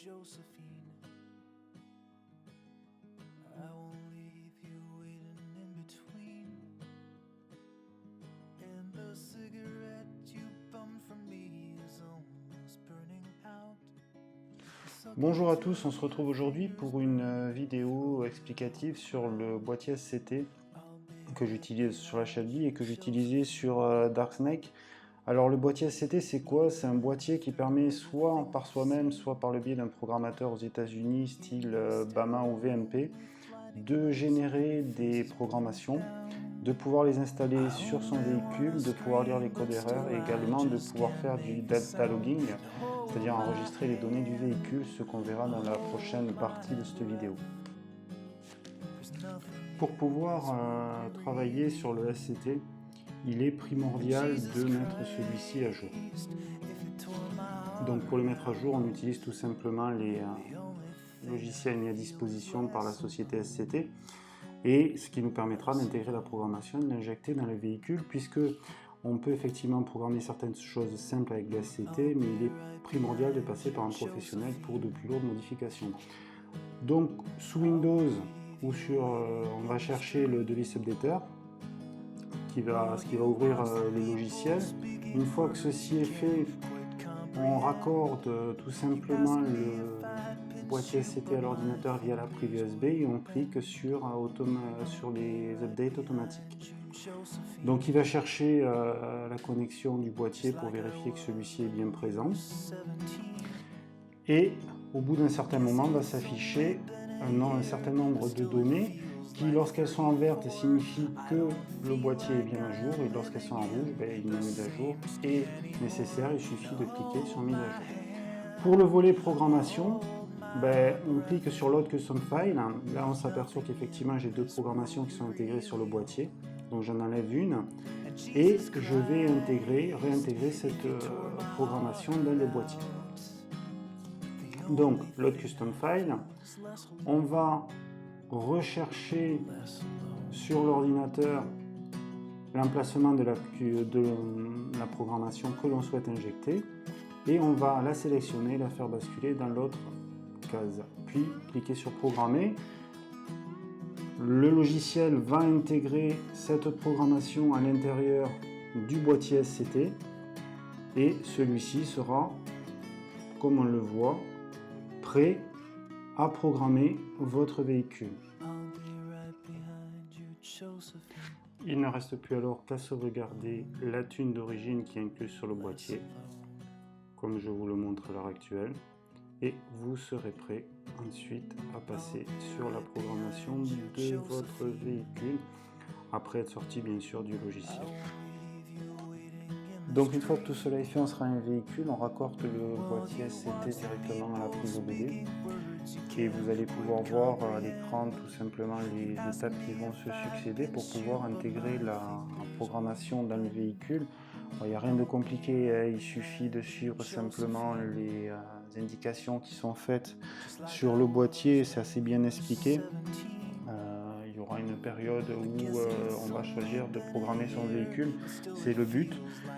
Josephine. I won't leave you waiting in between. And the cigarette you bummed from me is almost burning out. Bonjour à tous, on se retrouve aujourd'hui pour une vidéo explicative sur le boîtier SCT que j'utilise sur la Shelby et que j'utilisais sur Dark Snake. Alors le boîtier SCT c'est quoi? C'est un boîtier qui permet soit par soi-même, soit par le biais d'un programmateur aux États-Unis style Bama ou VMP, de générer des programmations, de pouvoir les installer sur son véhicule, de pouvoir lire les codes erreurs et également de pouvoir faire du delta logging, c'est-à-dire enregistrer les données du véhicule, ce qu'on verra dans la prochaine partie de cette vidéo. Pour pouvoir travailler sur le SCT, il est primordial de mettre celui-ci à jour. Donc pour le mettre à jour, on utilise tout simplement les logiciels mis à disposition par la société SCT, et ce qui nous permettra d'intégrer la programmation et de l'injecter dans le véhicule, puisque on peut effectivement programmer certaines choses simples avec le SCT, mais il est primordial de passer par un professionnel pour de plus lourdes modifications. Donc sous Windows ou sur, on va chercher le device updater, ce qui va ouvrir les logiciels. Une fois que ceci est fait, on raccorde tout simplement le boîtier SCT à l'ordinateur via la prise USB et on clique sur les updates automatiques. Donc il va chercher la connexion du boîtier pour vérifier que celui-ci est bien présent. Et au bout d'un certain moment va s'afficher un certain nombre de données qui, lorsqu'elles sont en verte, signifient que le boîtier est bien à jour, et lorsqu'elles sont en rouge, une mise à jour est nécessaire, il suffit de cliquer sur mise à jour. Pour le volet programmation, on clique sur Load Custom File. Là on s'aperçoit qu'effectivement j'ai deux programmations qui sont intégrées sur le boîtier, donc j'en enlève une et je vais réintégrer cette programmation dans le boîtier. Donc Load Custom File, on va rechercher sur l'ordinateur l'emplacement de la programmation que l'on souhaite injecter et on va la sélectionner, la faire basculer dans l'autre case, puis cliquer sur programmer. Le logiciel va intégrer cette programmation à l'intérieur du boîtier SCT et celui-ci sera, comme on le voit, prêt à programmer votre véhicule. Il ne reste plus alors qu'à sauvegarder la thune d'origine qui est incluse sur le boîtier, comme je vous le montre à l'heure actuelle, et vous serez prêt ensuite à passer sur la programmation de votre véhicule, après être sorti bien sûr du logiciel. Donc une fois que tout cela est fait, on sera un véhicule, on raccorde le boîtier SCT directement à la prise OBD et vous allez pouvoir voir à l'écran tout simplement les étapes qui vont se succéder pour pouvoir intégrer la programmation dans le véhicule. Il n'y a rien de compliqué, il suffit de suivre simplement les indications qui sont faites sur le boîtier, c'est assez bien expliqué. Il y aura une période où on va choisir de programmer son véhicule, c'est le but.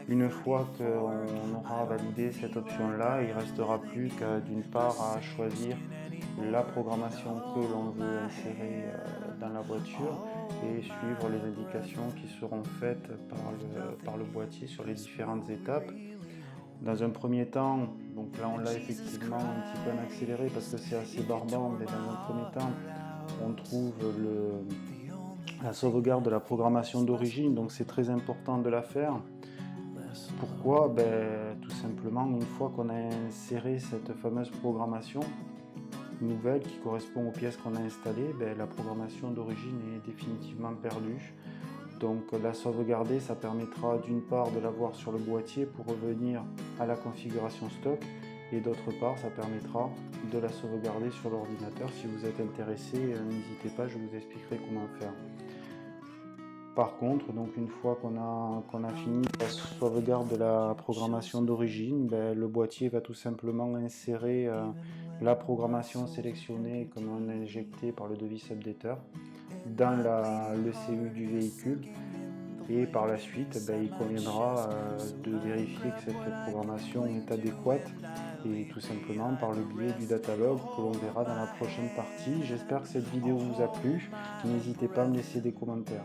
Une fois qu'on aura validé cette option-là, il ne restera plus qu'à d'une part à choisir la programmation que l'on veut insérer dans la voiture et suivre les indications qui seront faites par le boîtier sur les différentes étapes. Dans un premier temps, donc là on l'a effectivement un petit peu en accéléré parce que c'est assez barbant, mais dans un premier temps, on trouve la sauvegarde de la programmation d'origine, donc c'est très important de la faire. Pourquoi? Tout simplement, une fois qu'on a inséré cette fameuse programmation nouvelle qui correspond aux pièces qu'on a installées, la programmation d'origine est définitivement perdue. Donc la sauvegarder, ça permettra d'une part de l'avoir sur le boîtier pour revenir à la configuration stock, et d'autre part ça permettra de la sauvegarder sur l'ordinateur. Si vous êtes intéressé, n'hésitez pas, je vous expliquerai comment faire. Par contre, donc une fois qu'on a fini la sauvegarde de la programmation d'origine, le boîtier va tout simplement insérer la programmation sélectionnée que l'on a injectée par le device updater dans l'ECU du véhicule. Et par la suite, il conviendra de vérifier que cette programmation est adéquate et tout simplement par le biais du datalog que l'on verra dans la prochaine partie. J'espère que cette vidéo vous a plu. N'hésitez pas à me laisser des commentaires.